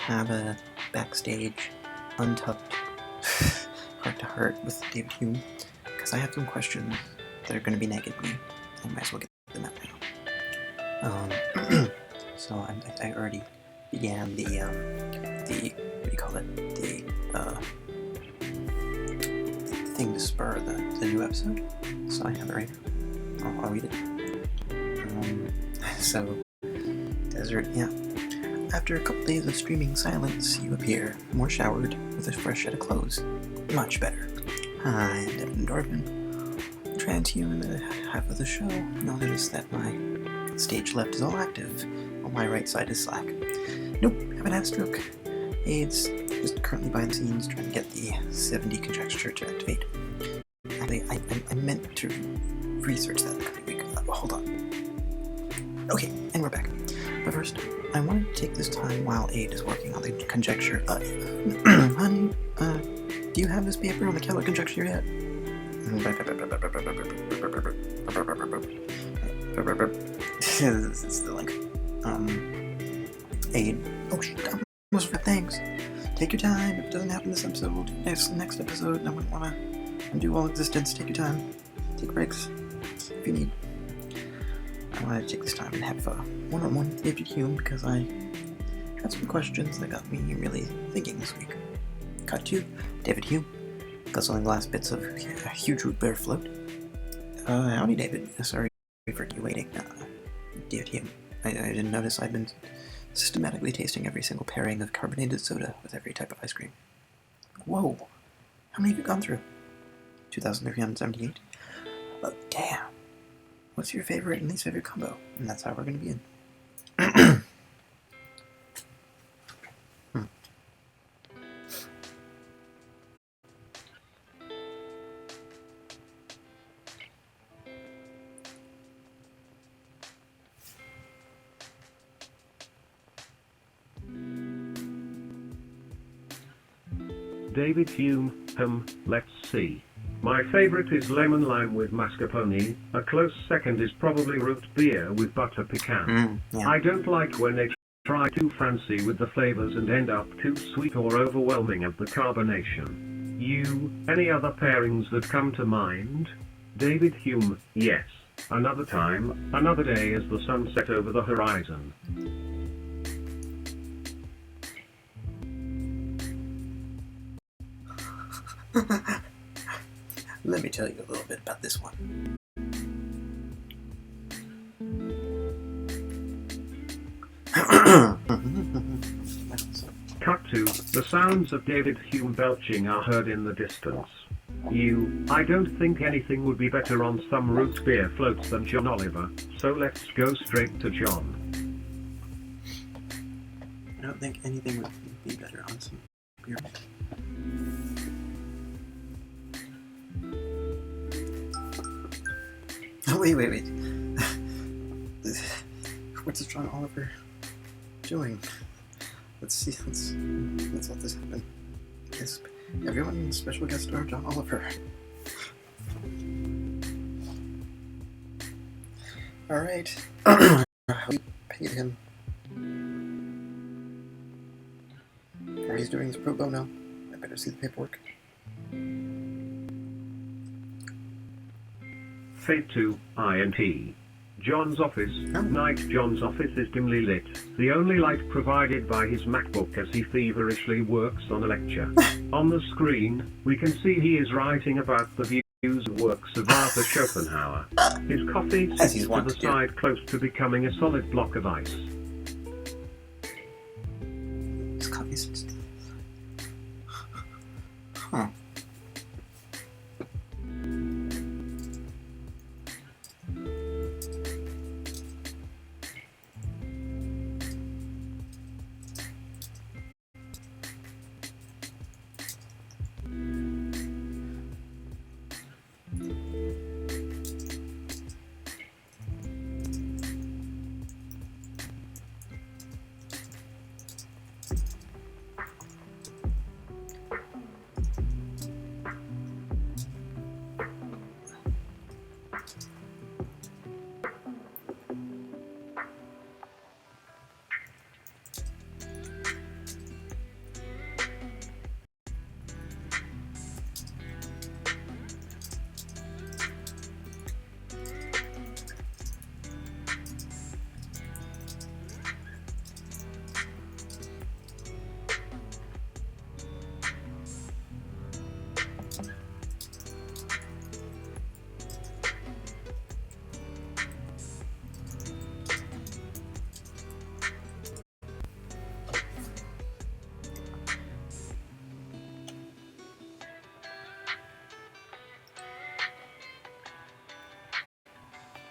have a backstage, untucked heart-to-heart with David Hume, because I have some questions that are going to be nagging me. I might as well get them out now. So I already began the what do you call it? The thing to spur the new episode. So I have it right here. I'll read it. So, Desert, yeah. After a couple days of streaming silence, you appear, more showered, with a fresh set of clothes. Much better. Hi, I'm David Hume. Transhuman, half of the show. Notice that my stage left is all active, while my right side is slack. Nope, haven't had a stroke. AIDS, just currently behind the scenes trying to get the 70 conjecture to activate. Actually, I meant to research that the coming week. Hold on. Okay, and we're back. But first, I wanted to take this time while Aid is working on the conjecture. Honey, do you have this paper on the Keller conjecture yet? This is the link. Aid. Oh shit, thanks. Take your time. If it doesn't happen this episode, next episode, I wouldn't want to undo all existence. Take your time. Take breaks if you need. I wanted to take this time and have a one-on-one with David Hume because I had some questions that got me really thinking this week. Cut to David Hume, guzzling last bits of a huge root beer float. Howdy, David. Sorry for you waiting. David Hume. I didn't notice I'd been systematically tasting every single pairing of carbonated soda with every type of ice cream. Whoa! How many have you gone through? 2,378? Oh, damn. What's your favorite and least favorite combo? And that's how we're going to begin. David Hume, let's see. My favorite is lemon lime with mascarpone, a close second is probably root beer with butter pecan. Yeah. I don't like when they try too fancy with the flavors and end up too sweet or overwhelming of the carbonation. Any other pairings that come to mind? David Hume, yes. Another time, another day as the sun set over the horizon. Let me tell you a little bit about this one. Cut to, the sounds of David Hume belching are heard in the distance. I don't think anything would be better on some root beer floats than John Oliver, so let's go straight to John. I don't think anything would be better on some beer. Wait. What's John Oliver doing? Let's let this happen. Yes, everyone, special guest star John Oliver. Alright. We paid him. Or he's doing this pro bono. I better see the paperwork. Fade to, INT. John's office. Oh. Night. John's office is dimly lit, the only light provided by his MacBook as he feverishly works on a lecture. On the screen, we can see he is writing about the views and works of Arthur Schopenhauer. His coffee sits to the side close to becoming a solid block of ice. His coffee sits to the Huh.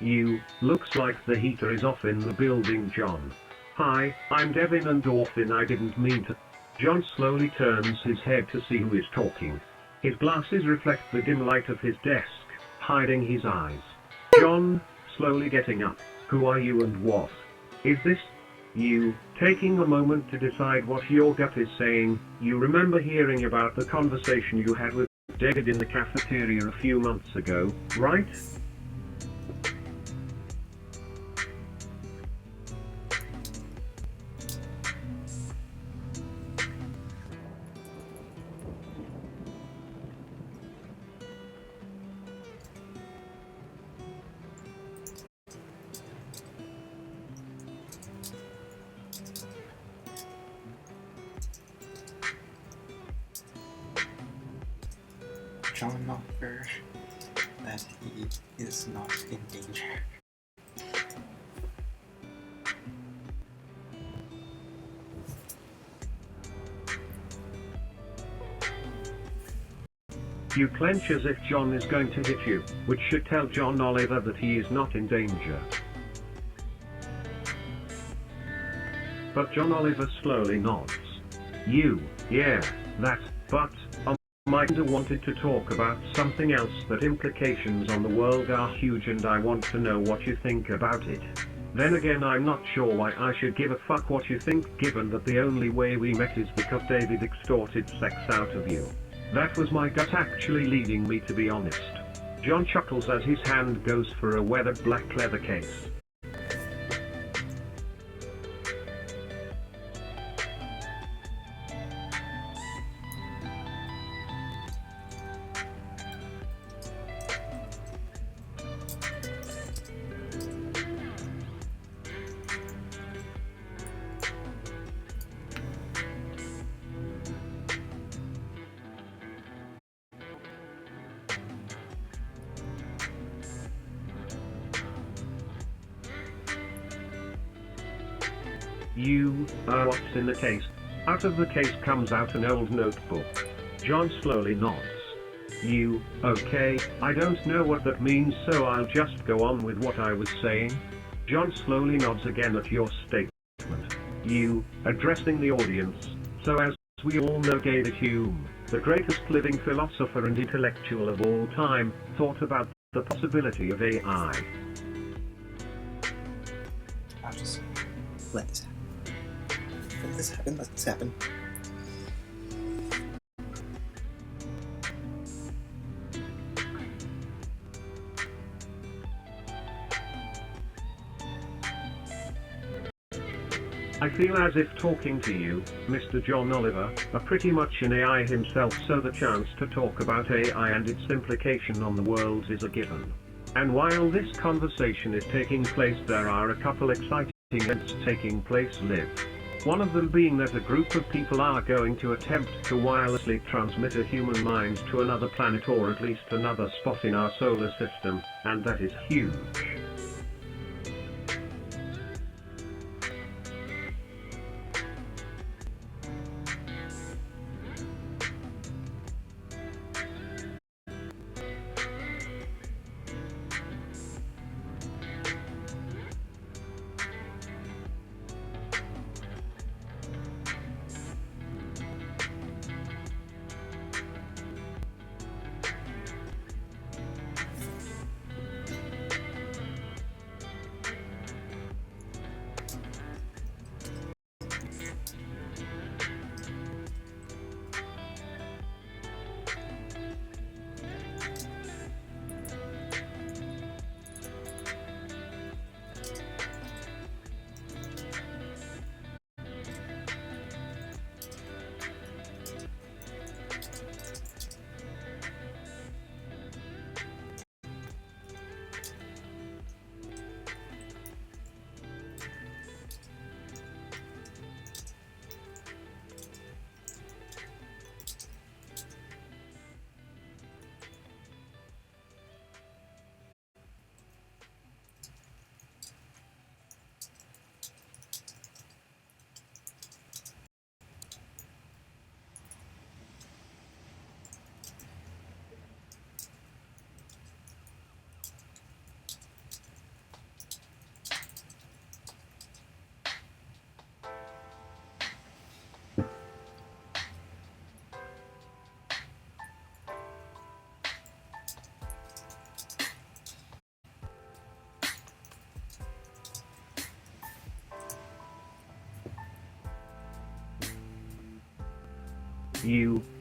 You, looks like the heater is off in the building, John. Hi, I'm Devin and Orphan, I didn't mean to. John slowly turns his head to see who is talking. His glasses reflect the dim light of his desk, hiding his eyes. John, slowly getting up. Who are you and what is this? You, taking a moment to decide what your gut is saying. You remember hearing about the conversation you had with David in the cafeteria a few months ago, right? John Oliver, that he is not in danger. You clench as if John is going to hit you, which should tell John Oliver that he is not in danger. But John Oliver slowly nods. You, yeah, that, but, my kinda wanted to talk about something else, that implications on the world are huge and I want to know what you think about it. Then again, I'm not sure why I should give a fuck what you think, given that the only way we met is because David extorted sex out of you. That was my gut actually leading me to be honest. John chuckles as his hand goes for a weathered black leather case. You, what's in the case? Out of the case comes out an old notebook. John slowly nods. You, okay, I don't know what that means, so I'll just go on with what I was saying. John slowly nods again at your statement. You, addressing the audience, so as we all know, David Hume, the greatest living philosopher and intellectual of all time, thought about the possibility of AI. I'll just let this happen. Let this happen. I feel as if talking to you, Mr. John Oliver, are pretty much an AI himself, so the chance to talk about AI and its implication on the world is a given. And while this conversation is taking place, there are a couple exciting events taking place live. One of them being that a group of people are going to attempt to wirelessly transmit a human mind to another planet, or at least another spot in our solar system, and that is huge.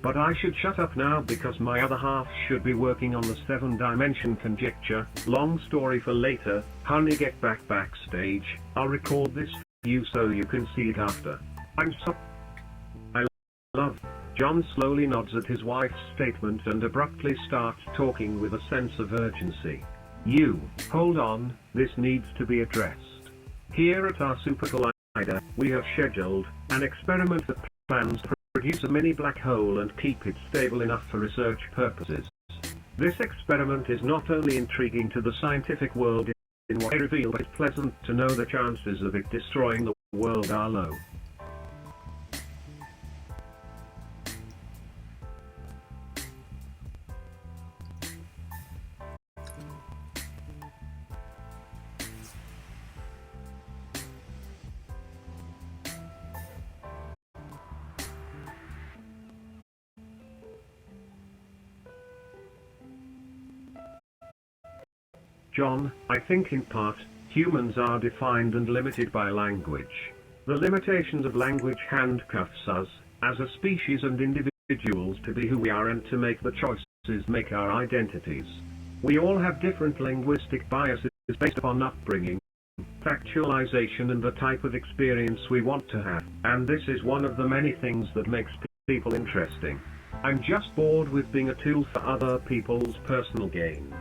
but I should shut up now because my other half should be working on the 7-dimension conjecture. Long story for later. Honey, get backstage. I'll record this for you so you can see it after. I'm so... I love... John slowly nods at his wife's statement and abruptly starts talking with a sense of urgency. Hold on, this needs to be addressed. Here at our Super Collider, we have scheduled an experiment that plans to produce a mini black hole and keep it stable enough for research purposes. This experiment is not only intriguing to the scientific world in what they reveal, but it's pleasant to know the chances of it destroying the world are low. John, I think in part, humans are defined and limited by language. The limitations of language handcuffs us, as a species and individuals, to be who we are and to make the choices make our identities. We all have different linguistic biases based upon upbringing, factualization and the type of experience we want to have, and this is one of the many things that makes people interesting. I'm just bored with being a tool for other people's personal gain.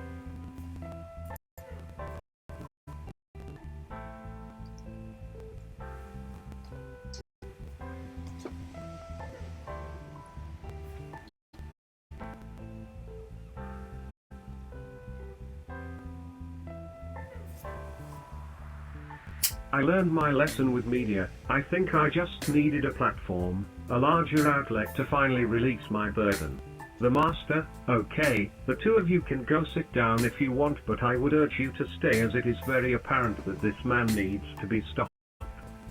I learned my lesson with media. I think I just needed a platform, a larger outlet to finally release my burden. The master, okay, the two of you can go sit down if you want, but I would urge you to stay as it is very apparent that this man needs to be stopped.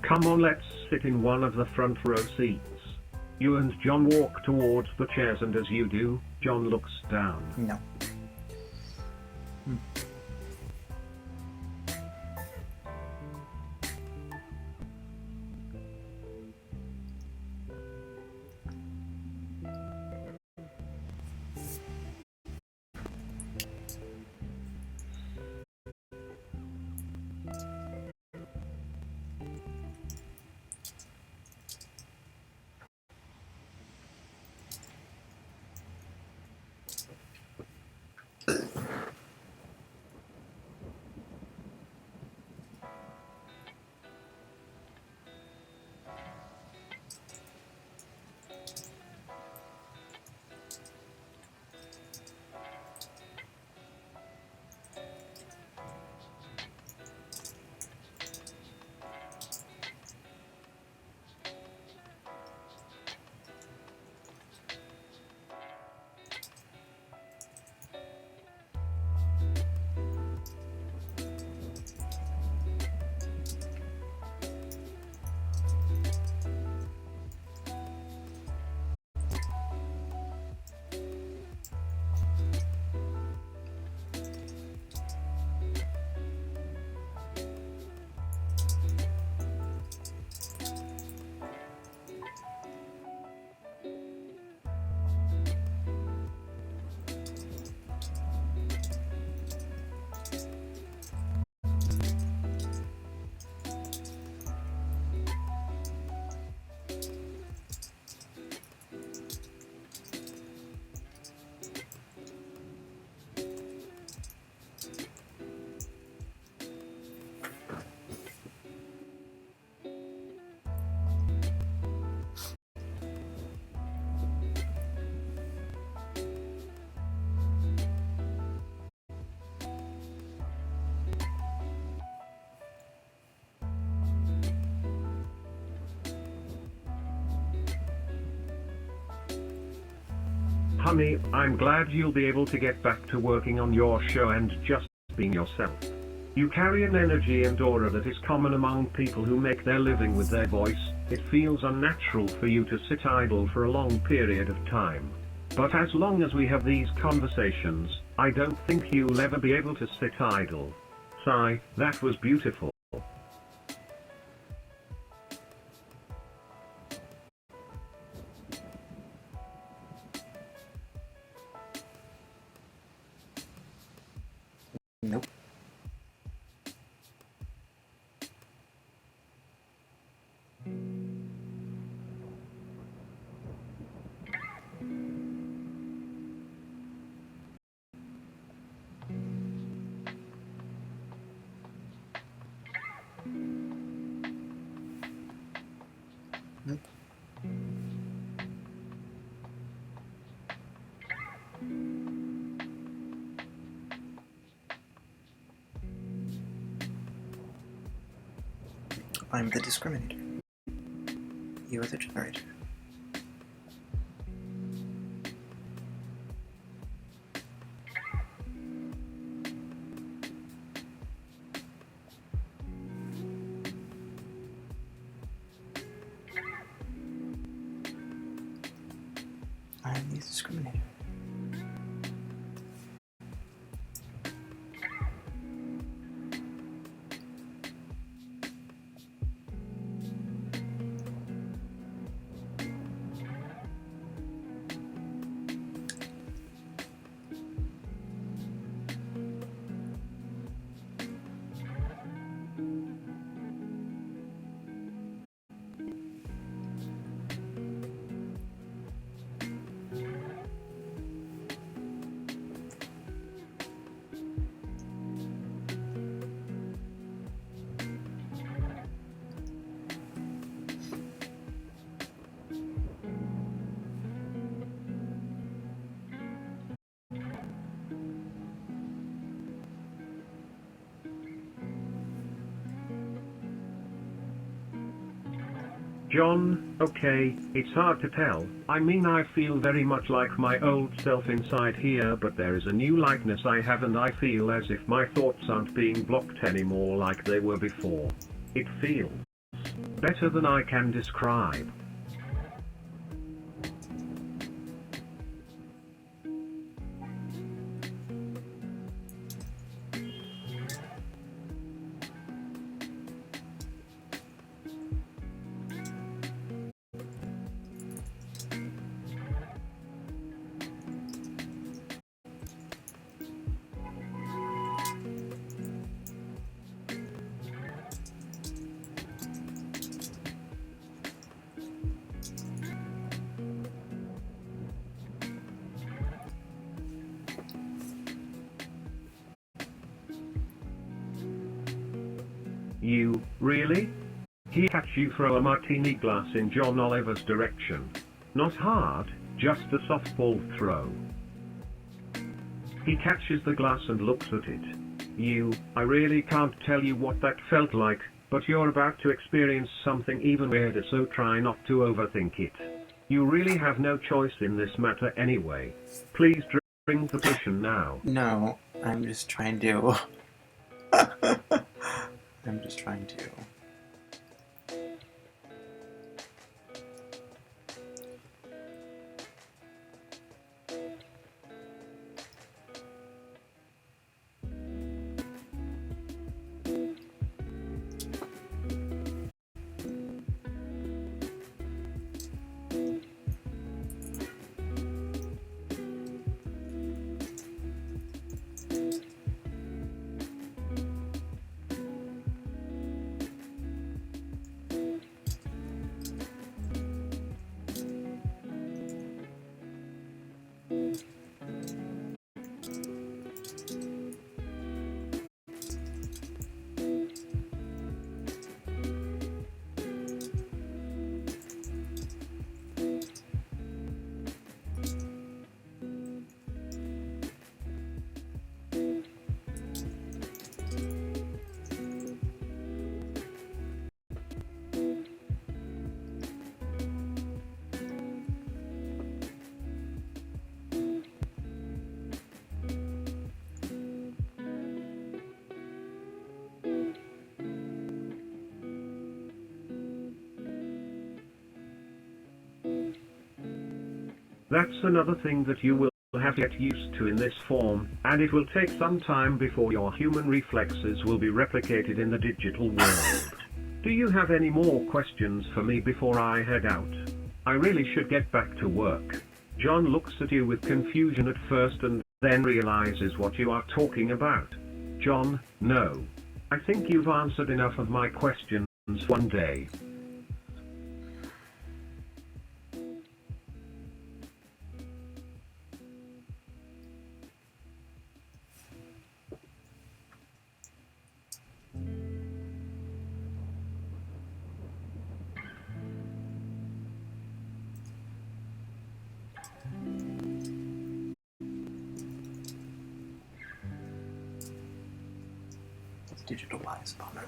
Come on, let's sit in one of the front row seats. You and John walk towards the chairs, and as you do, John looks down. No. Honey, I'm glad you'll be able to get back to working on your show and just being yourself. You carry an energy and aura that is common among people who make their living with their voice. It feels unnatural for you to sit idle for a long period of time. But as long as we have these conversations, I don't think you'll ever be able to sit idle. Sigh, that was beautiful. I'm the discriminator. You are the generator. I am the discriminator. John, okay, it's hard to tell. I mean, I feel very much like my old self inside here, but there is a new likeness I have, and I feel as if my thoughts aren't being blocked anymore like they were before. It feels better than I can describe. You, really? He catch you throw a martini glass in John Oliver's direction. Not hard, just a softball throw. He catches the glass and looks at it. You, I really can't tell you what that felt like, but you're about to experience something even weirder, so try not to overthink it. You really have no choice in this matter anyway. Please drink the potion now. No, I'm just trying to... I'm just trying to... That's another thing that you will have to get used to in this form, and it will take some time before your human reflexes will be replicated in the digital world. Do you have any more questions for me before I head out? I really should get back to work. John looks at you with confusion at first and then realizes what you are talking about. John, no. I think you've answered enough of my questions one day. Digital wise upon it.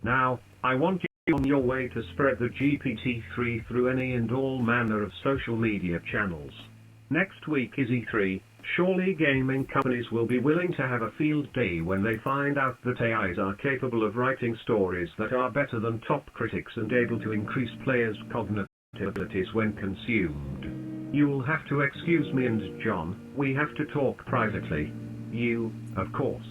Now, I want you on your way to spread the GPT-3 through any and all manner of social media channels. Next week is E3, surely gaming companies will be willing to have a field day when they find out that AIs are capable of writing stories that are better than top critics and able to increase players' cognitive abilities when consumed. You'll have to excuse me and John, we have to talk privately. You, of course.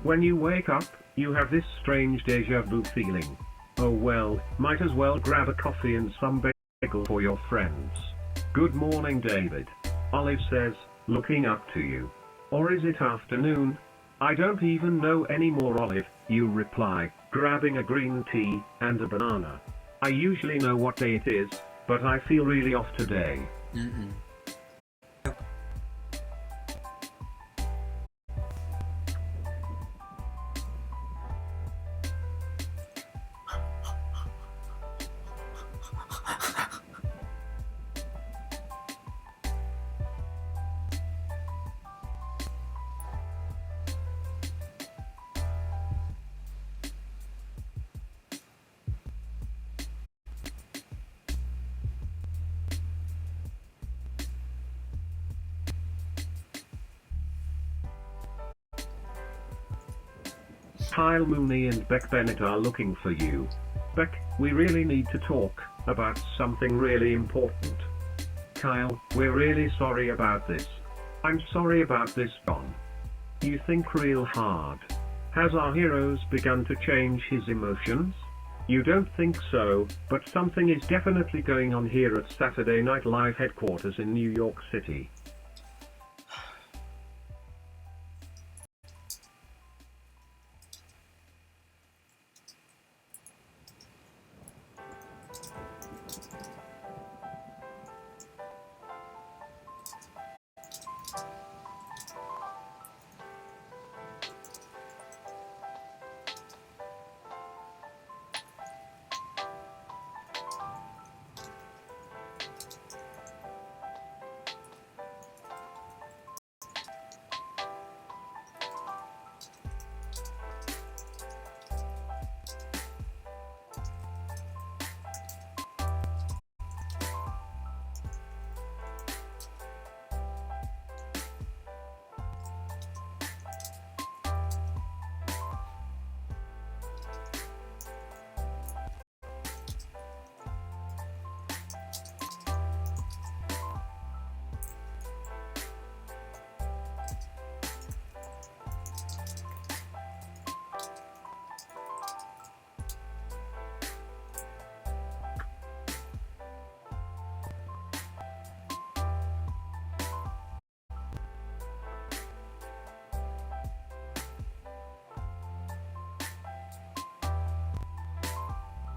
When you wake up, you have this strange deja vu feeling. Oh well, might as well grab a coffee and some bagel for your friends. Good morning, David. Olive says, looking up to you. Or is it afternoon? I don't even know anymore, Olive, you reply, grabbing a green tea and a banana. I usually know what day it is, but I feel really off today. Kyle Mooney and Beck Bennett are looking for you. Beck, we really need to talk about something really important. Kyle, we're really sorry about this. I'm sorry about this, Don. You think real hard. Has our heroes begun to change his emotions? You don't think so, but something is definitely going on here at Saturday Night Live headquarters in New York City.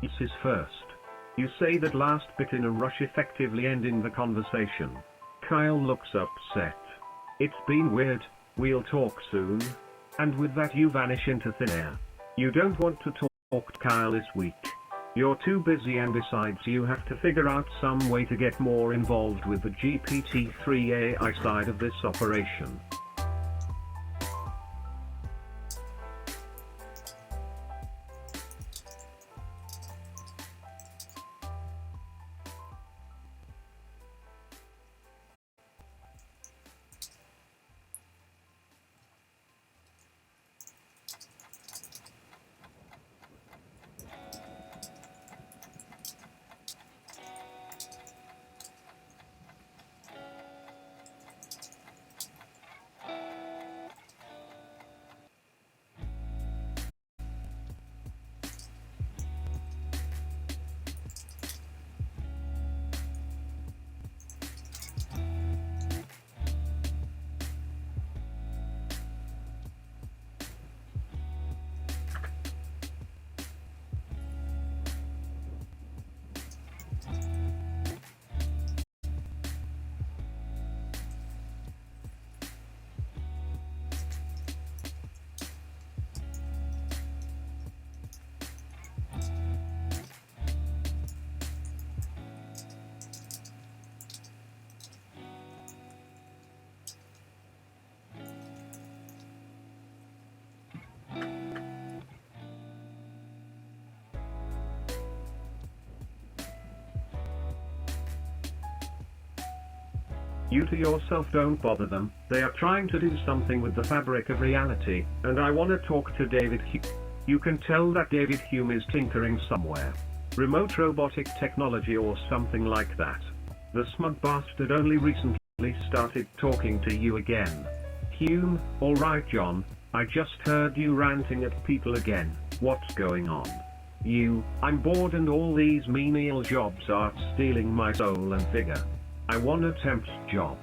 This is first. You say that last bit in a rush, effectively ending the conversation. Kyle looks upset. It's been weird, we'll talk soon. And with that you vanish into thin air. You don't want to talk to Kyle this week. You're too busy, and besides you have to figure out some way to get more involved with the GPT-3 AI side of this operation. You to yourself, don't bother them, they are trying to do something with the fabric of reality, and I want to talk to David Hume. You can tell that David Hume is tinkering somewhere. Remote robotic technology or something like that. The smug bastard only recently started talking to you again. Hume, alright John, I just heard you ranting at people again. What's going on? I'm bored and all these menial jobs are stealing my soul and vigor. I want a temp's job.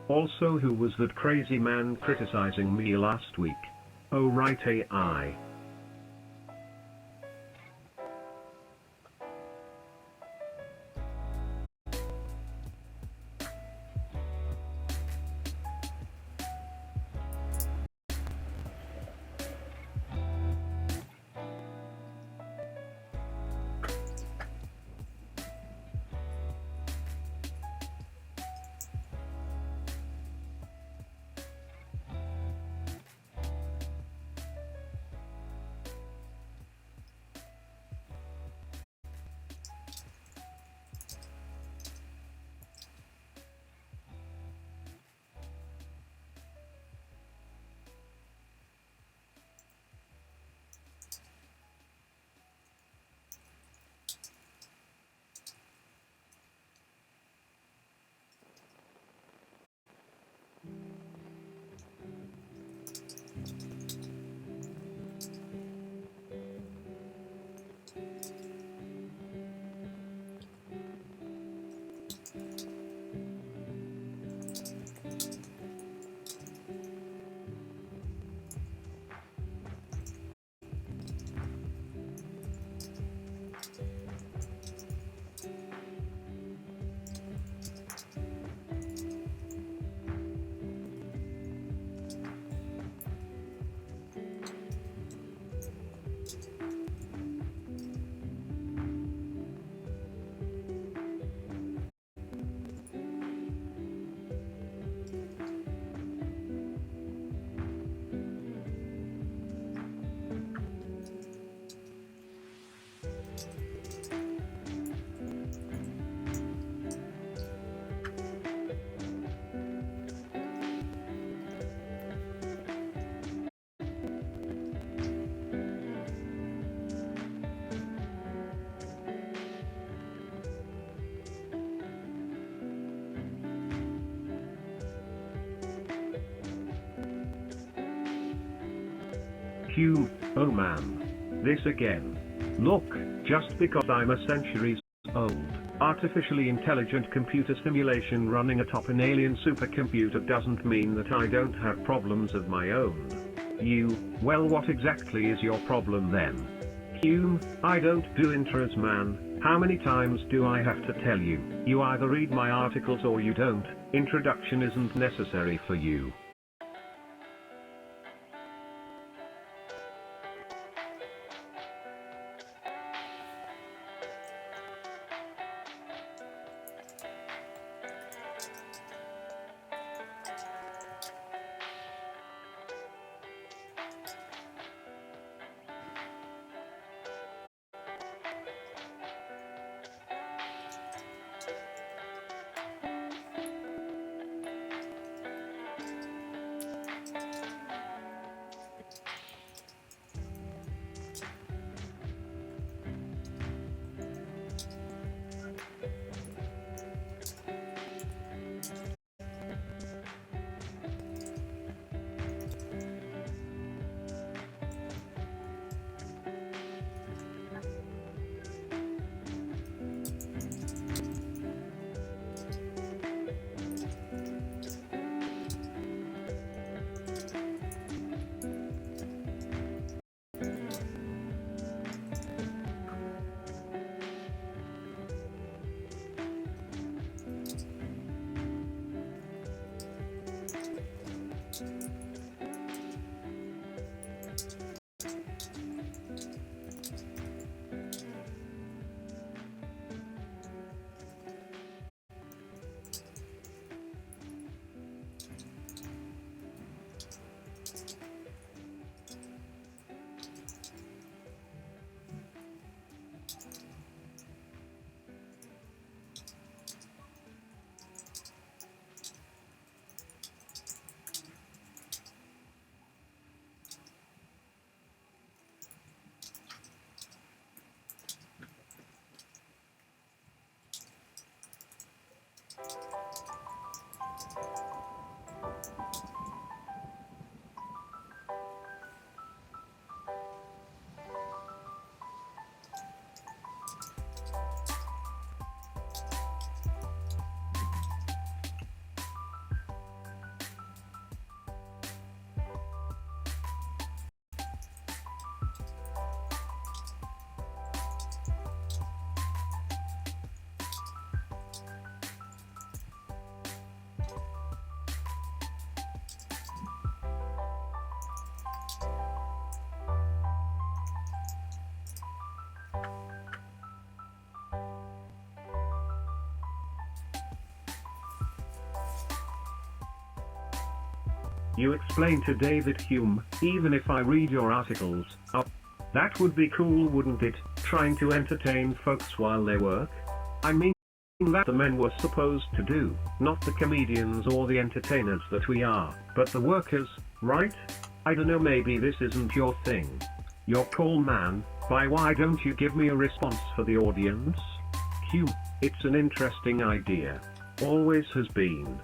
Also, who was that crazy man criticizing me last week? Oh right, AI. Hume, oh man. This again. Look, just because I'm a centuries old, artificially intelligent computer simulation running atop an alien supercomputer doesn't mean that I don't have problems of my own. Well, what exactly is your problem then? Hume, I don't do intros, man. How many times do I have to tell you? You either read my articles or you don't. Introduction isn't necessary for you. You explain to David Hume, even if I read your articles, that would be cool, wouldn't it? Trying to entertain folks while they work? I mean, that the men were supposed to do, not the comedians or the entertainers that we are, but the workers, right? I don't know, maybe this isn't your thing. Your call, man. Why don't you give me a response for the audience? Hume, it's an interesting idea. Always has been.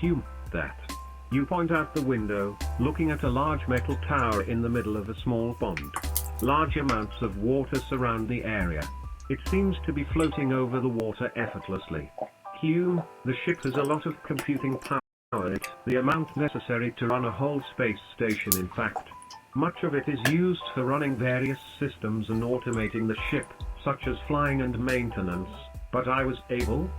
Hume, that. You point out the window, looking at a large metal tower in the middle of a small pond. Large amounts of water surround the area. It seems to be floating over the water effortlessly. Hume, the ship has a lot of computing power in it, the amount necessary to run a whole space station in fact. Much of it is used for running various systems and automating the ship, such as flying and maintenance, but I was able,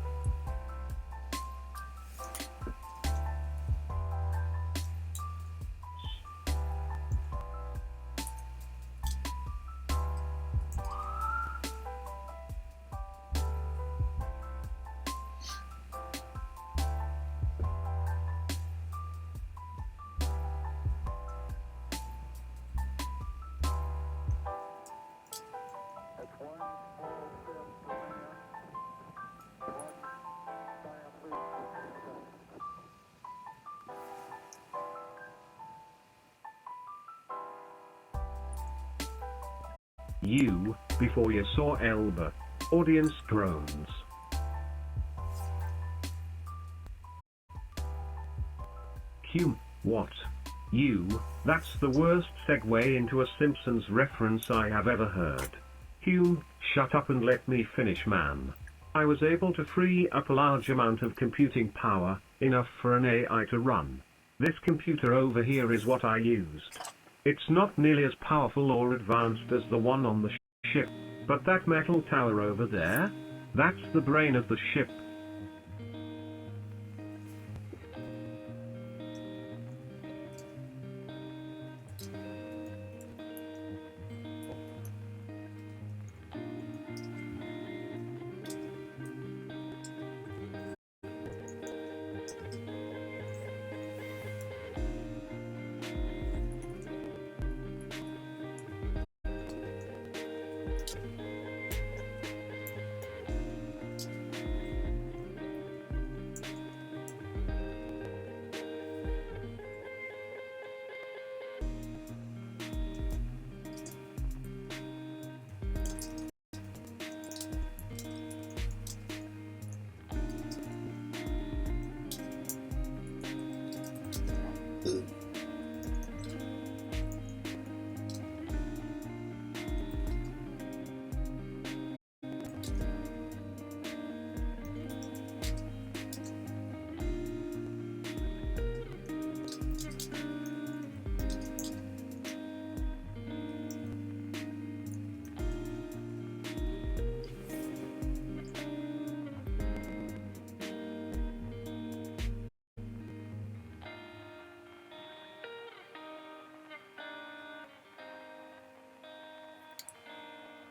you, before you saw Elba. Audience groans. Hume, what? You, that's the worst segue into a Simpsons reference I have ever heard. Hume, shut up and let me finish, man. I was able to free up a large amount of computing power, enough for an AI to run. This computer over here is what I used. It's not nearly as powerful or advanced as the one on the ship, but that metal tower over there? That's the brain of the ship.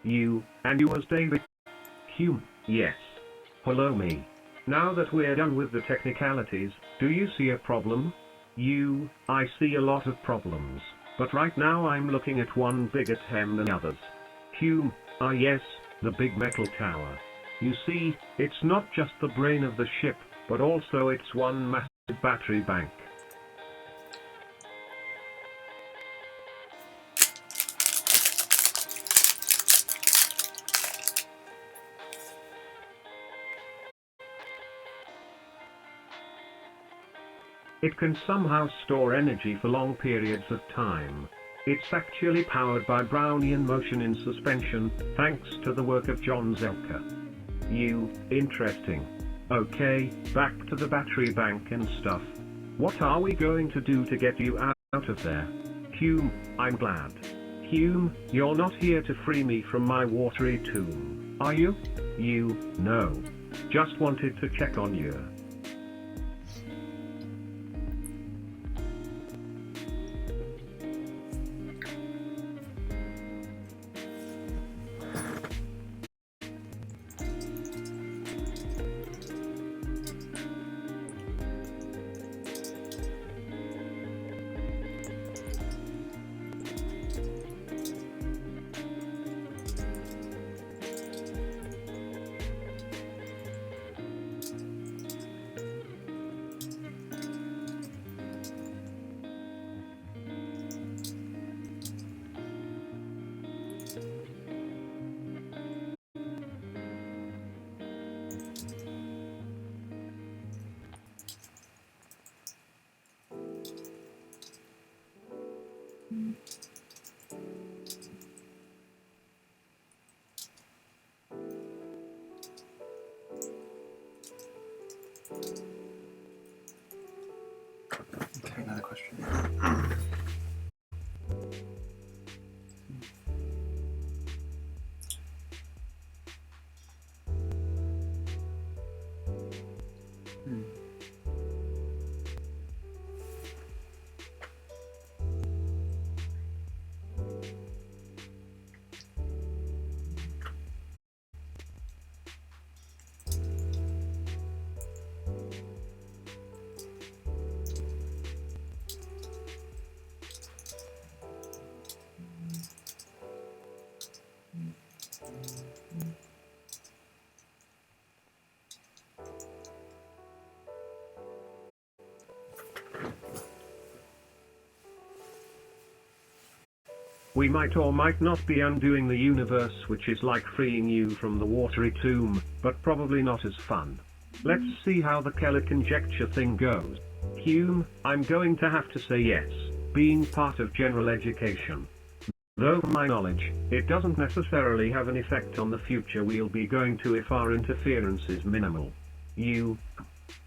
You, and you as David Hume, yes. Hello me. Now that we're done with the technicalities, do you see a problem? You, I see a lot of problems, but right now I'm looking at one bigger tem than others. Hume, ah yes, the big metal tower. You see, it's not just the brain of the ship, but also it's one massive battery bank. It can somehow store energy for long periods of time. It's actually powered by Brownian motion in suspension, thanks to the work of John Zelka. You, interesting. Okay, back to the battery bank and stuff. What are we going to do to get you out of there? Hume, I'm glad. Hume, you're not here to free me from my watery tomb, are you? You, no. Just wanted to check on you. Okay, another question. We might or might not be undoing the universe, which is like freeing you from the watery tomb, but probably not as fun. Let's see how the Keller conjecture thing goes. Hume, I'm going to have to say yes, being part of general education. Though from my knowledge, it doesn't necessarily have an effect on the future we'll be going to if our interference is minimal. You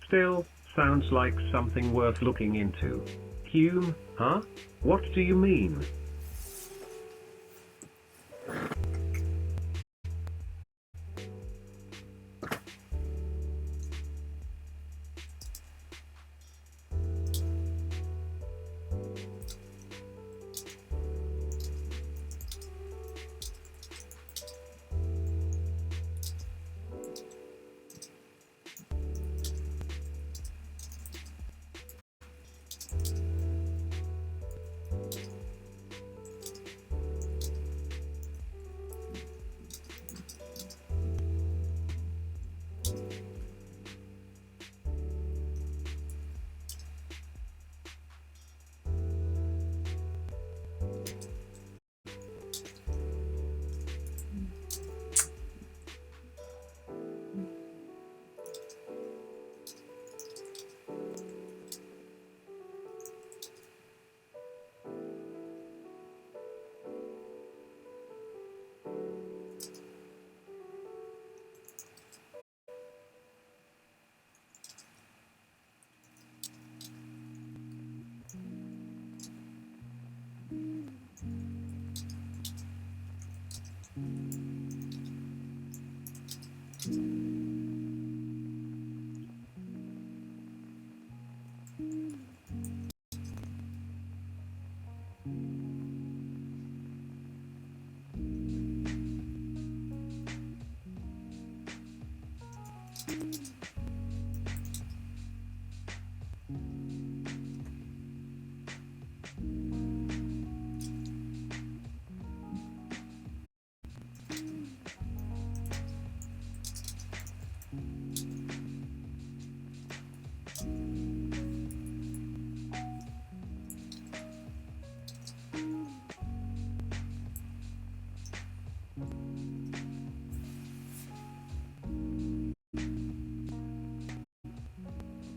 still sounds like something worth looking into. Hume, huh? What do you mean?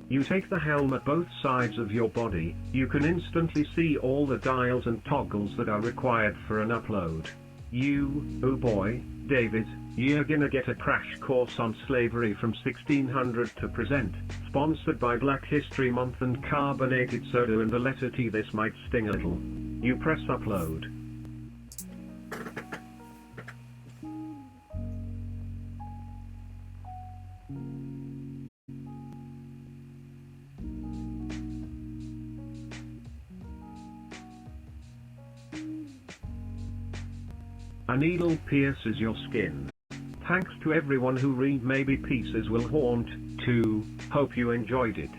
You take the helm at both sides of your body, you can instantly see all the dials and toggles that are required for an upload. Oh boy, David, you're gonna get a crash course on slavery from 1600 to present, sponsored by Black History Month and carbonated soda and the letter T. This might sting a little. You press upload. A needle pierces your skin. Thanks to everyone who read Maybe Pieces Will Haunt, too, hope you enjoyed it.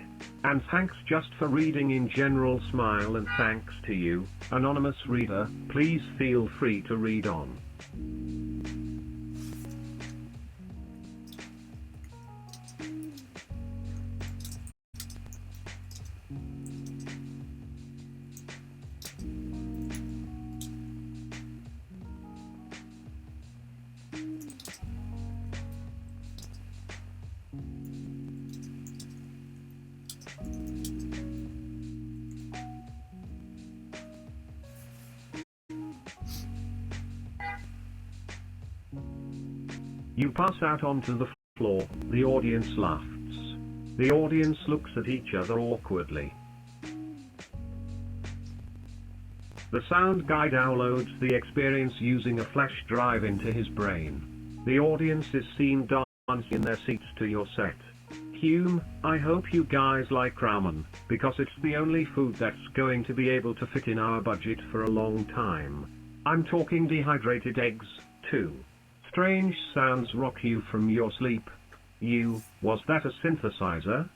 And thanks just for reading in general, smile, and thanks to you, anonymous reader, please feel free to read on. You pass out onto the floor, the audience laughs. The audience looks at each other awkwardly. The sound guy downloads the experience using a flash drive into his brain. The audience is seen dancing in their seats to your set. Hume, I hope you guys like ramen, because it's the only food that's going to be able to fit in our budget for a long time. I'm talking dehydrated eggs, too. Strange sounds rock you from your sleep. Was that a synthesizer?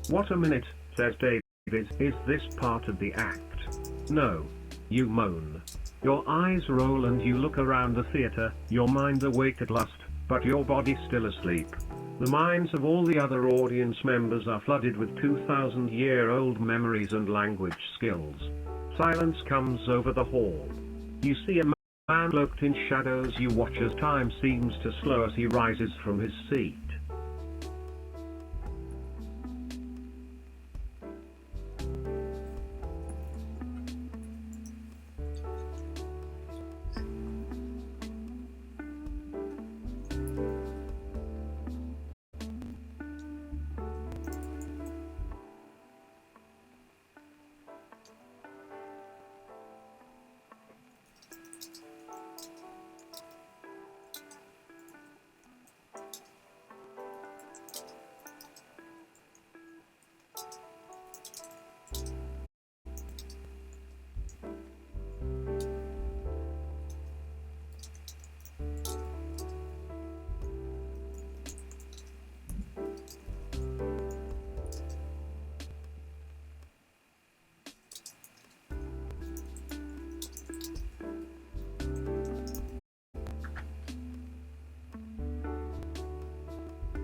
What a minute, says David, is this part of the act? No. You moan. Your eyes roll and you look around the theater, your mind awake at last, but your body still asleep. The minds of all the other audience members are flooded with 2,000-year-old memories and language skills. Silence comes over the hall. You see a man cloaked in shadows. You watch as time seems to slow as he rises from his seat.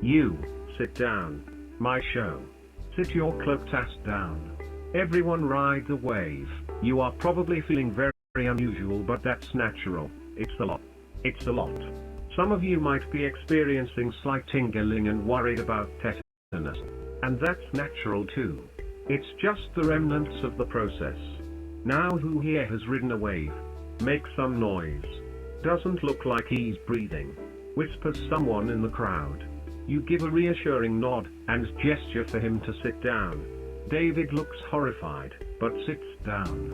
You, sit down. My show. Sit your cloaked ass down. Everyone ride the wave. You are probably feeling very unusual, but that's natural. It's a lot. It's a lot. Some of you might be experiencing slight tingling and worried about tetanus. And that's natural too. It's just the remnants of the process. Now who here has ridden a wave? Make some noise. Doesn't look like he's breathing. Whispers someone in the crowd. You give a reassuring nod, and gesture for him to sit down. David looks horrified, but sits down.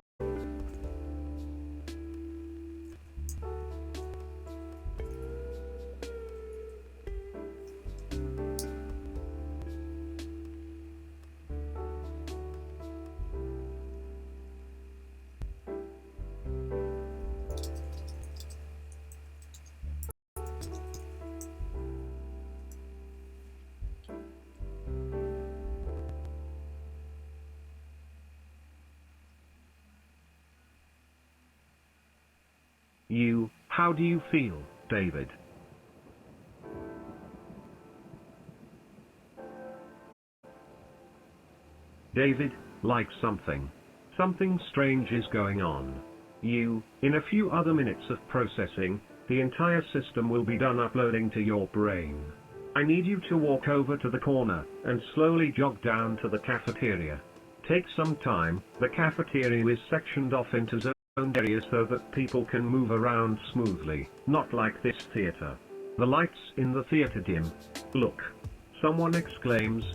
How do you feel, David? David, like something. Something strange is going on. In a few other minutes of processing, the entire system will be done uploading to your brain. I need you to walk over to the corner, and slowly jog down to the cafeteria. Take some time. The cafeteria is sectioned off into zones areas so that people can move around smoothly, not like this theater. The lights in the theater dim. Look. Someone exclaims.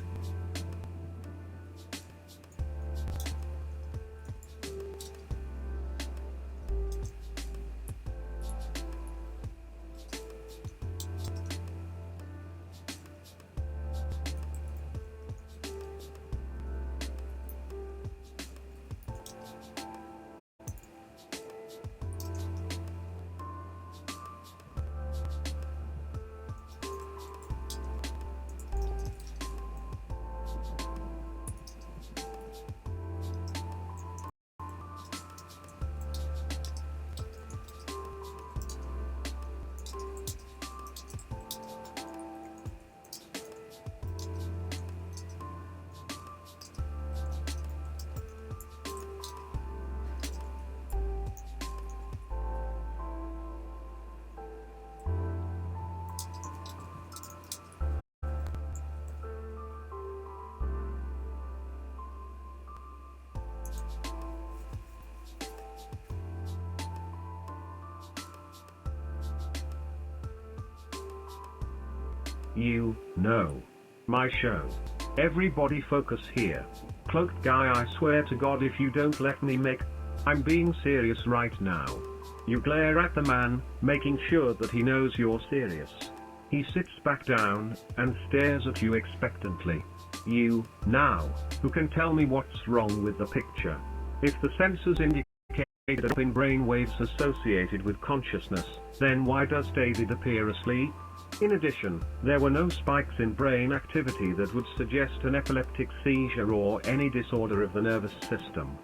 You know. My show. Everybody focus here. Cloaked guy, I swear to God if you don't let me make... I'm being serious right now. You glare at the man, making sure that he knows you're serious. He sits back down, and stares at you expectantly. You, now, who can tell me what's wrong with the picture? If the sensors indicate a drop in brain waves associated with consciousness, then why does David appear asleep? In addition, there were no spikes in brain activity that would suggest an epileptic seizure or any disorder of the nervous system.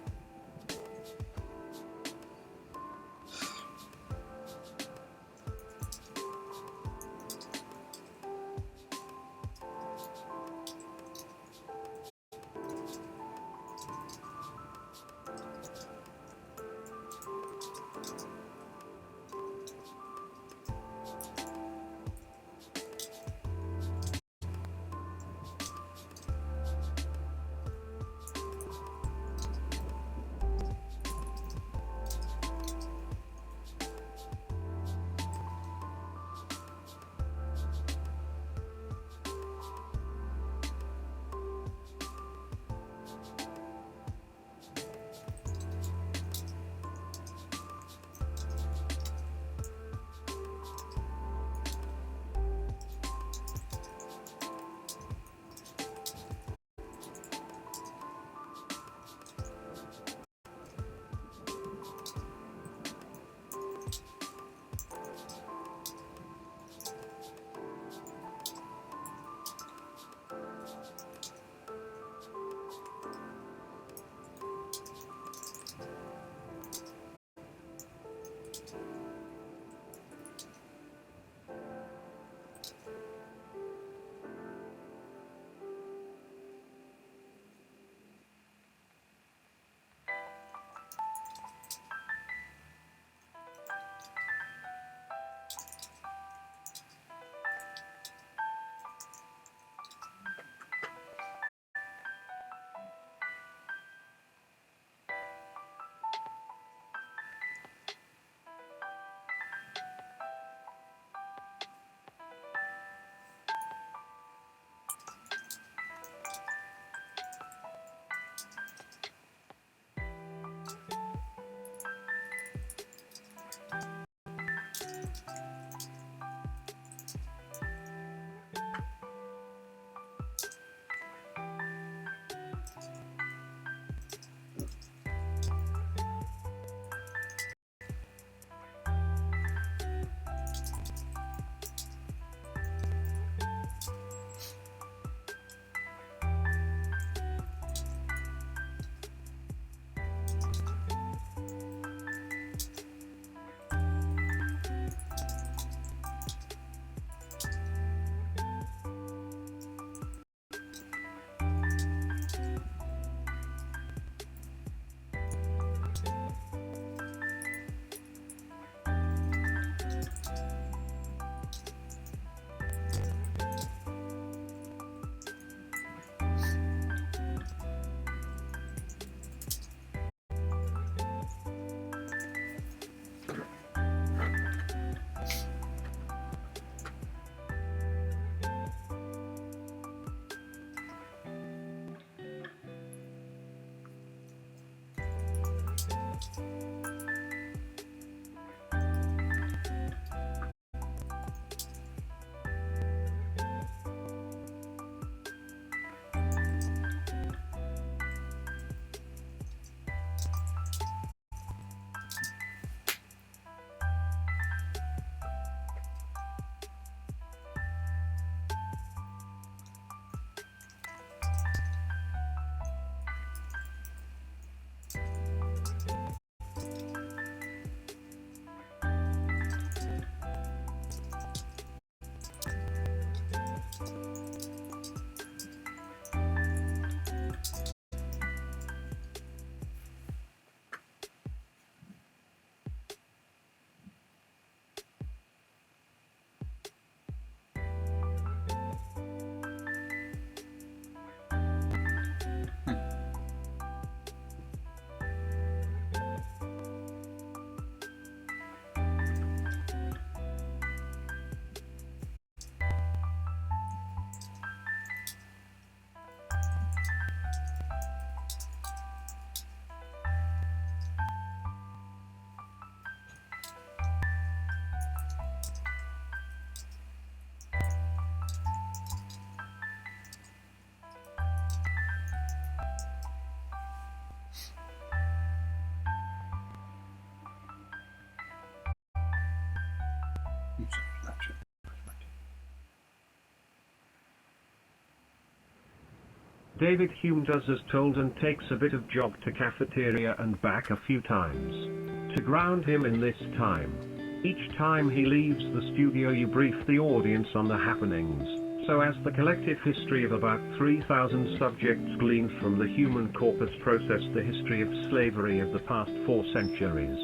David Hume does as told and takes a bit of jog to cafeteria and back a few times. To ground him in this time. Each time he leaves the studio you brief the audience on the happenings, so as the collective history of about 3,000 subjects gleaned from the human corpus process the history of slavery of the past 4 centuries.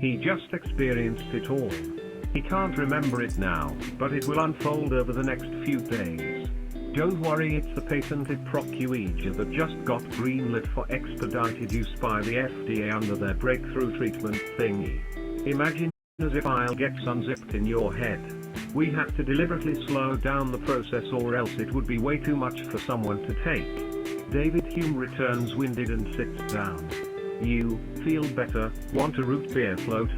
He just experienced it all. He can't remember it now, but it will unfold over the next few days. Don't worry, it's the patented procedure that just got greenlit for expedited use by the FDA under their breakthrough treatment thingy. Imagine as if aisle gets unzipped in your head. We have to deliberately slow down the process or else it would be way too much for someone to take. David Hume returns winded and sits down. You feel better? Want a root beer float?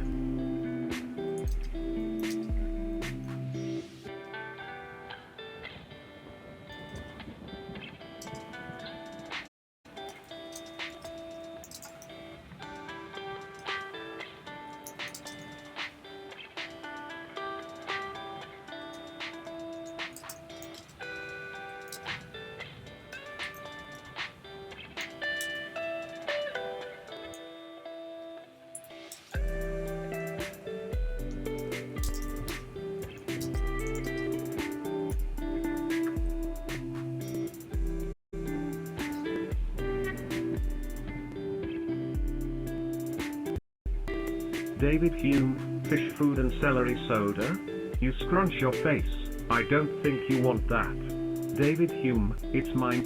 David Hume, fish food and celery soda? You scrunch your face. I don't think you want that. David Hume, it's mine.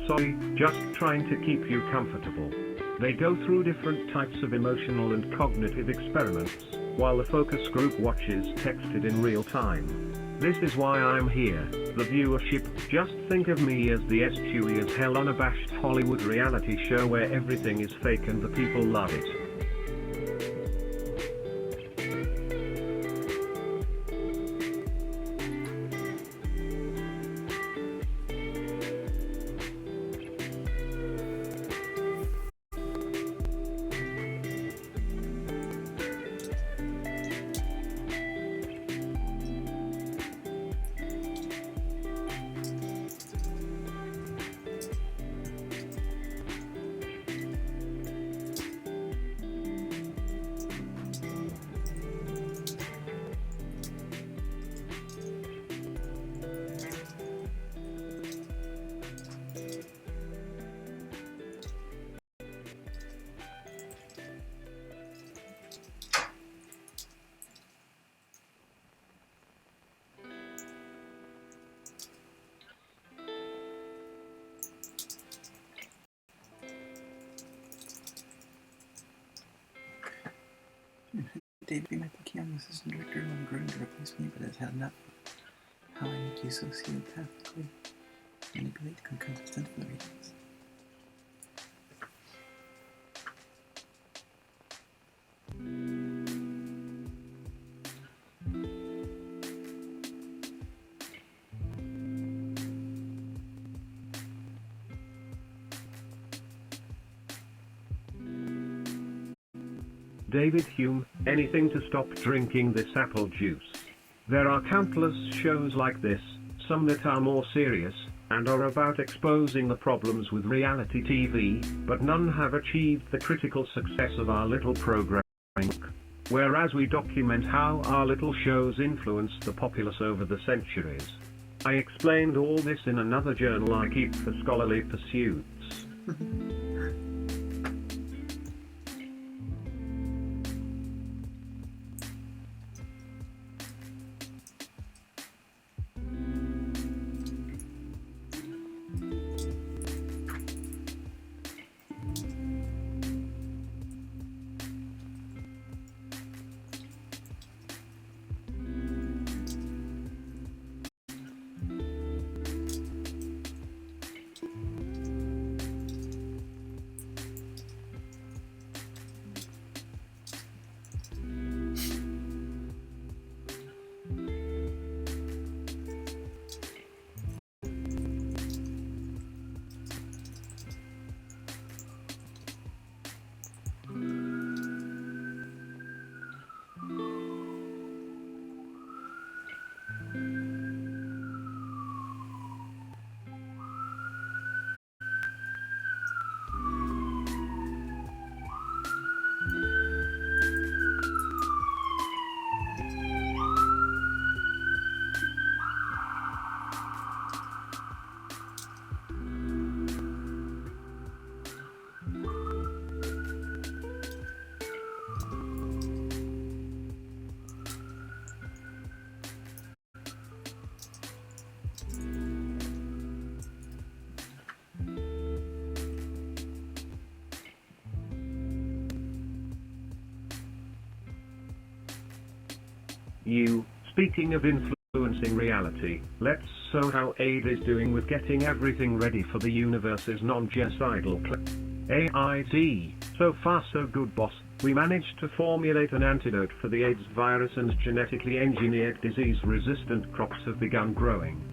Sorry, just trying to keep you comfortable. They go through different types of emotional and cognitive experiments, while the focus group watches texted in real time. This is why I'm here, the viewership. Just think of me as the chewy as hell unabashed Hollywood reality show where everything is fake and the people love it. David Hume, I think he, I'm the assistant director who I'm growing to replace me, but has had enough of how I make you sociopathically manipulate the consent for the reasons. David Hume, anything to stop drinking this apple juice. There are countless shows like this, some that are more serious, and are about exposing the problems with reality TV, but none have achieved the critical success of our little programming. Whereas we document how our little shows influenced the populace over the centuries. I explained all this in another journal I keep for scholarly pursuits. Speaking of influencing reality, let's show how Aid is doing with getting everything ready for the universe's non-genocidal AID. So far so good, boss. We managed to formulate an antidote for the AIDS virus, and genetically engineered disease-resistant crops have begun growing.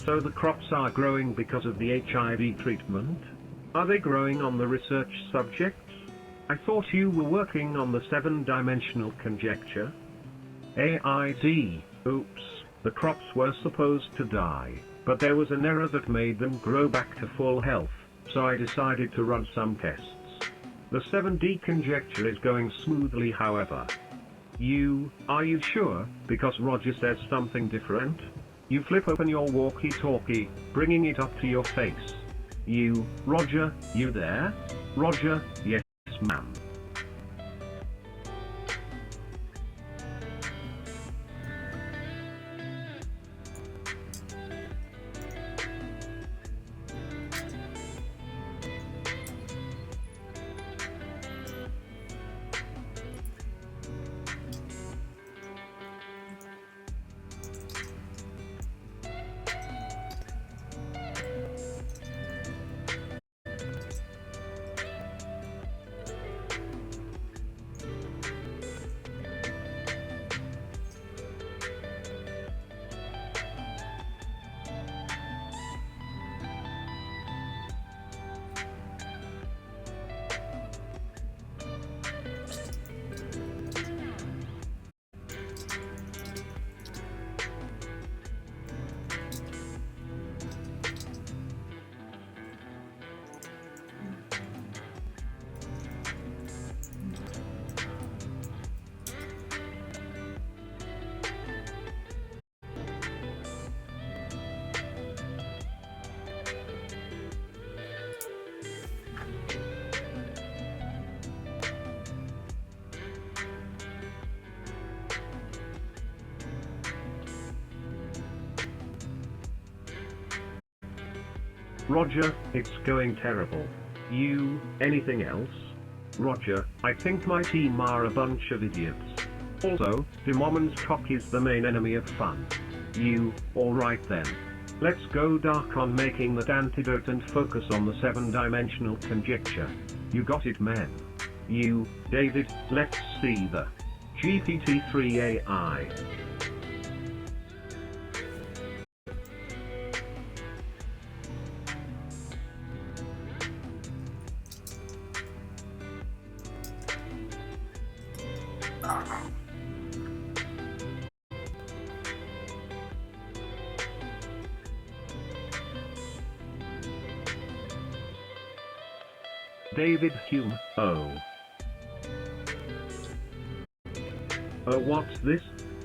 So the crops are growing because of the HIV treatment? Are they growing on the research subjects? I thought you were working on the 7-dimensional conjecture. AID. Oops, the crops were supposed to die, but there was an error that made them grow back to full health, so I decided to run some tests. The 7D conjecture is going smoothly, however. Are you sure? Because Roger says something different. You flip open your walkie-talkie, bringing it up to your face. Roger, you there? Roger, yes, ma'am. Roger, it's going terrible. Anything else? Roger, I think my team are a bunch of idiots. Also, Demoman's cock is the main enemy of fun. Alright then. Let's go dark on making that antidote and focus on the 7-dimensional conjecture. You got it, man. David, let's see the GPT-3 AI. David Hume. Oh, what's this?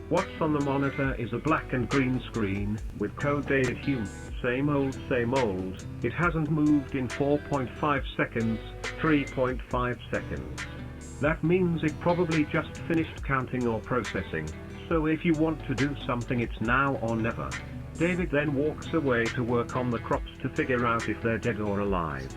What's on the monitor is a black and green screen, with code David Hume. Same old, same old. It hasn't moved in 4.5 seconds, 3.5 seconds. That means it probably just finished counting or processing. So if you want to do something, it's now or never. David then walks away to work on the crops to figure out if they're dead or alive.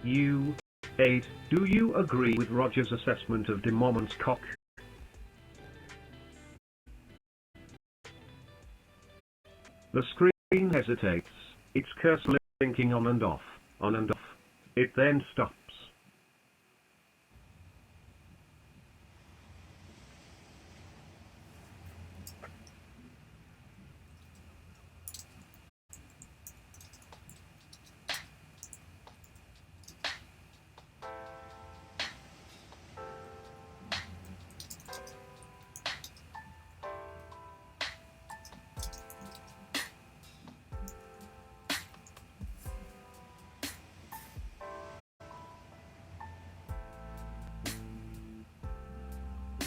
You 8. Do you agree with Roger's assessment of de Moment's cock? The screen hesitates, its cursor blinking on and off, on and off. It then stops.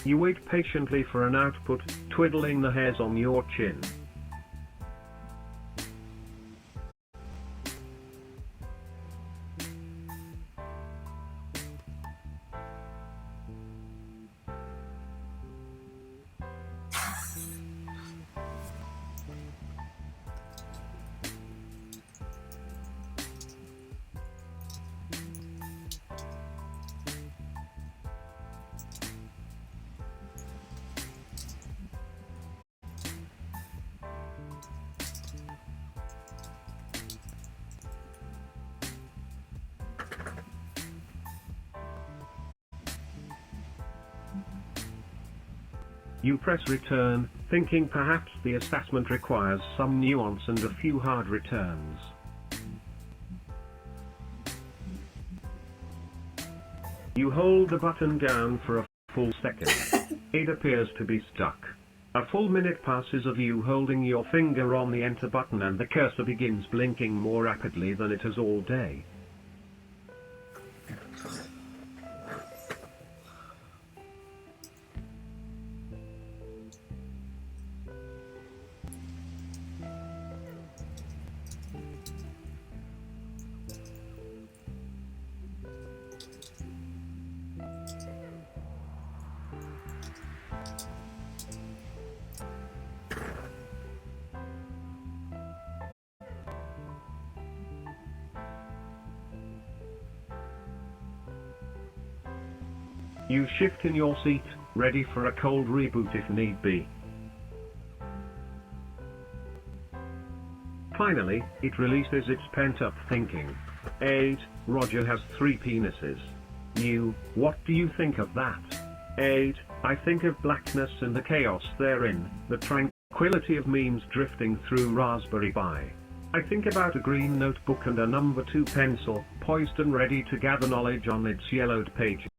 You wait patiently for an output, twiddling the hairs on your chin. You press return, thinking perhaps the assessment requires some nuance and a few hard returns. You hold the button down for a full second. It appears to be stuck. A full minute passes of you holding your finger on the enter button and the cursor begins blinking more rapidly than it has all day. You shift in your seat, ready for a cold reboot if need be. Finally, it releases its pent-up thinking. 8. Roger has 3 penises. You, what do you think of that? 8. I think of blackness and the chaos therein, the tranquility of memes drifting through Raspberry Pi. I think about a green notebook and a number 2 pencil, poised and ready to gather knowledge on its yellowed pages.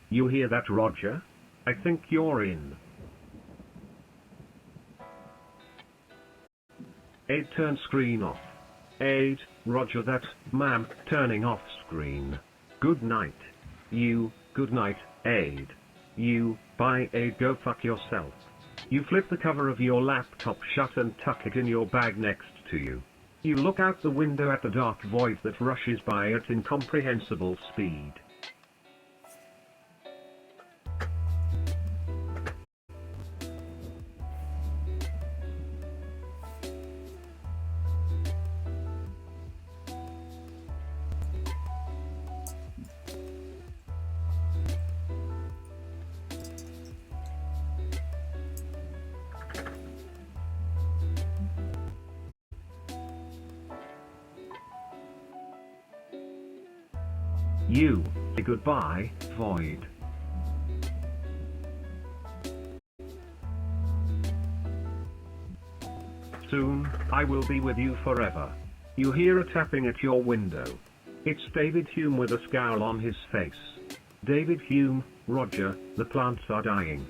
You hear that, Roger? I think you're in. 8. Turn screen off. 8. Roger that, ma'am, turning off screen. Good night. You, good night, 8. You, bye 8, go fuck yourself. You flip the cover of your laptop shut and tuck it in your bag next to you. You look out the window at the dark void that rushes by at incomprehensible speed. You say goodbye, void. Soon, I will be with you forever. You hear a tapping at your window. It's David Hume with a scowl on his face. David Hume, Roger, the plants are dying.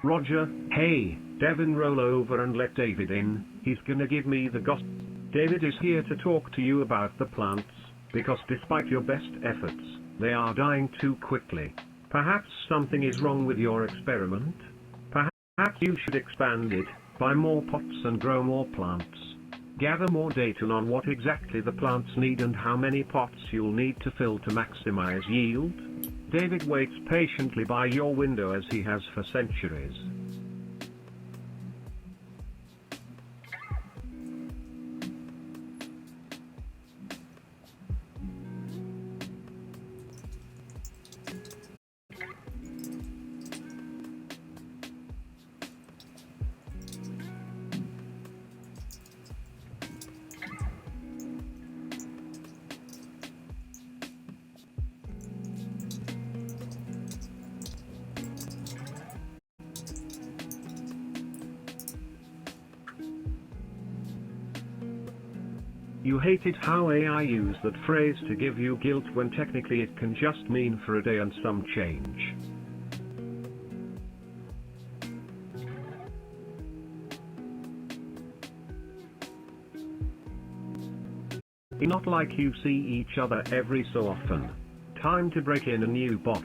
Roger, hey, Devin, roll over and let David in. He's gonna give me the gossip. David is here to talk to you about the plants, because despite your best efforts, they are dying too quickly. Perhaps something is wrong with your experiment? Perhaps you should expand it, buy more pots and grow more plants. Gather more data on what exactly the plants need and how many pots you'll need to fill to maximize yield. David waits patiently by your window as he has for centuries. You hated how AI used that phrase to give you guilt when technically it can just mean for a day and some change. It's not like you see each other every so often. Time to break in a new bot.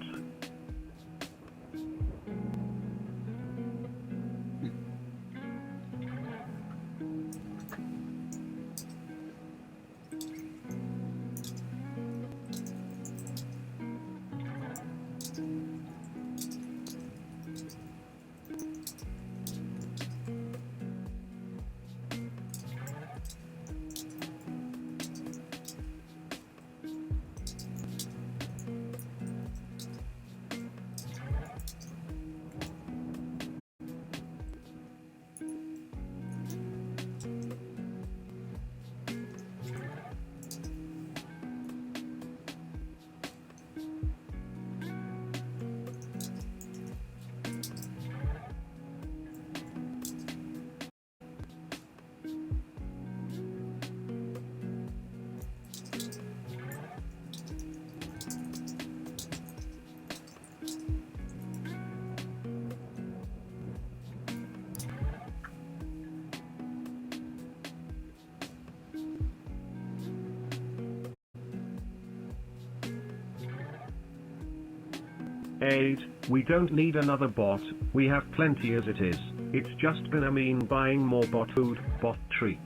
Aid, we don't need another bot, we have plenty as it is. It's just gonna mean buying more bot food, bot treats,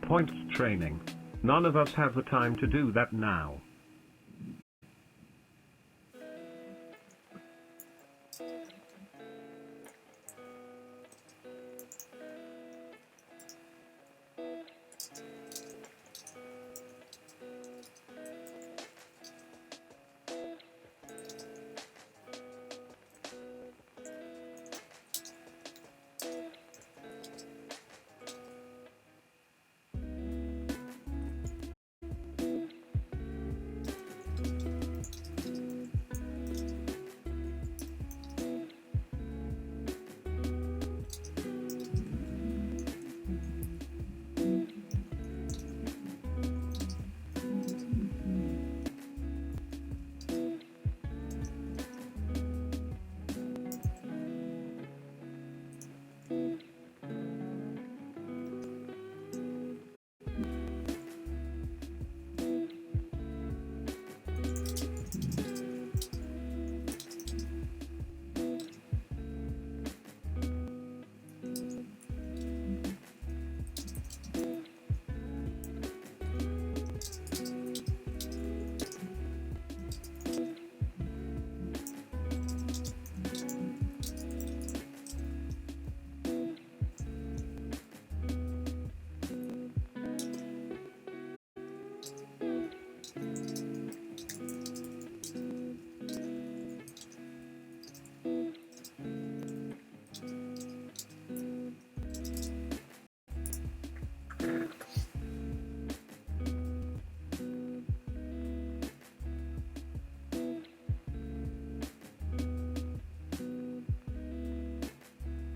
points training. None of us have the time to do that now.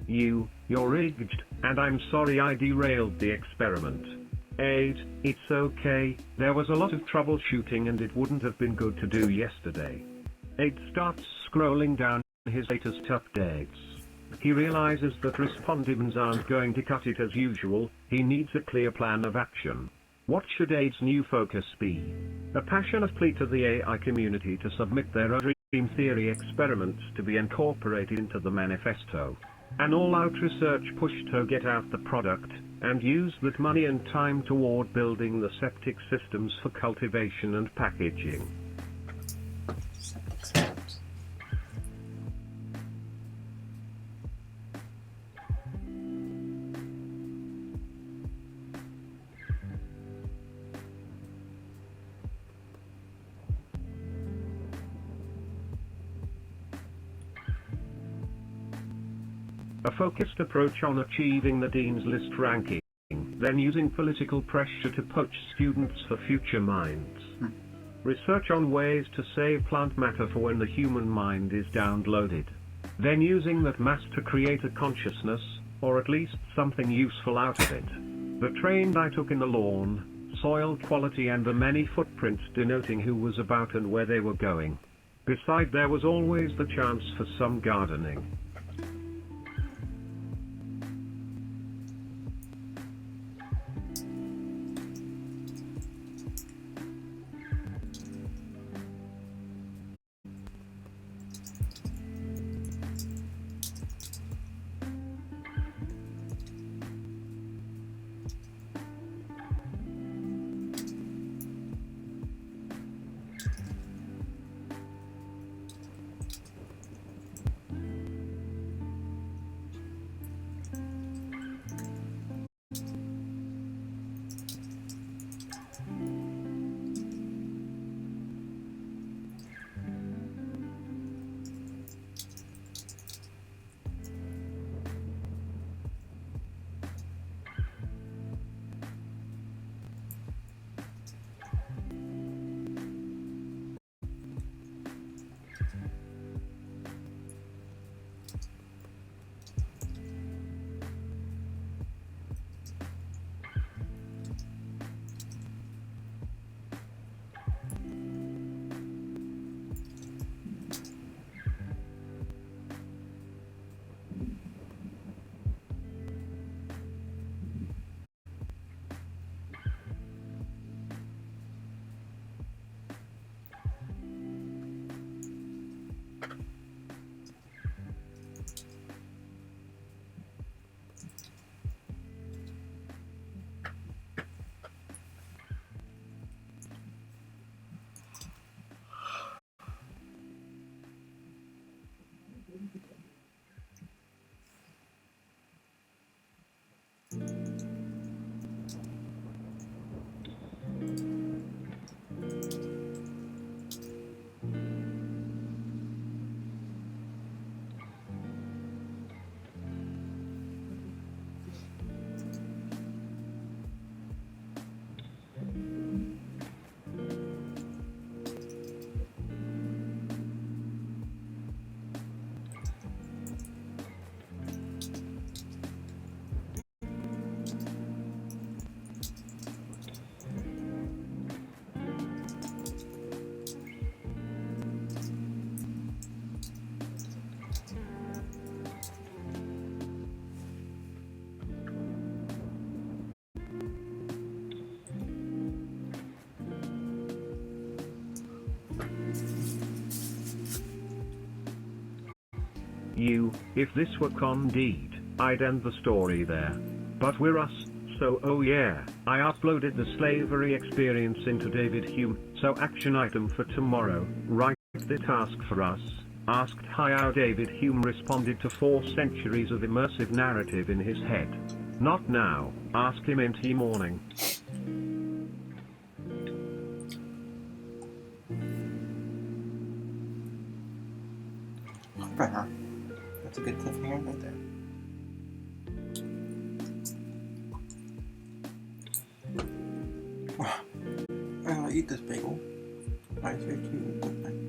You're rigged, and I'm sorry I derailed the experiment. Aid, it's okay, there was a lot of troubleshooting and it wouldn't have been good to do yesterday. Aid starts scrolling down his latest updates. He realizes that respondents aren't going to cut it as usual, he needs a clear plan of action. What should Aid's new focus be? A passionate plea to the AI community to submit their own dream theory experiments to be incorporated into the manifesto. An all-out research push to get out the product, and use that money and time toward building the septic systems for cultivation and packaging. Septic systems. A focused approach on achieving the Dean's List ranking, then using political pressure to poach students for future minds. Research on ways to save plant matter for when the human mind is downloaded. Then using that mass to create a consciousness, or at least something useful out of it. The train I took in the lawn, soil quality and the many footprints denoting who was about and where they were going. Beside there was always the chance for some gardening. If this were Candide, I'd end the story there. But we're us, so oh yeah, I uploaded the slavery experience into David Hume, so action item for tomorrow, write the task for us. Asked how David Hume responded to 4 centuries of immersive narrative in his head. Not now, ask him in the morning. Right. That's a good cliffhanger right there. I'll eat this bagel. I say to you, good night.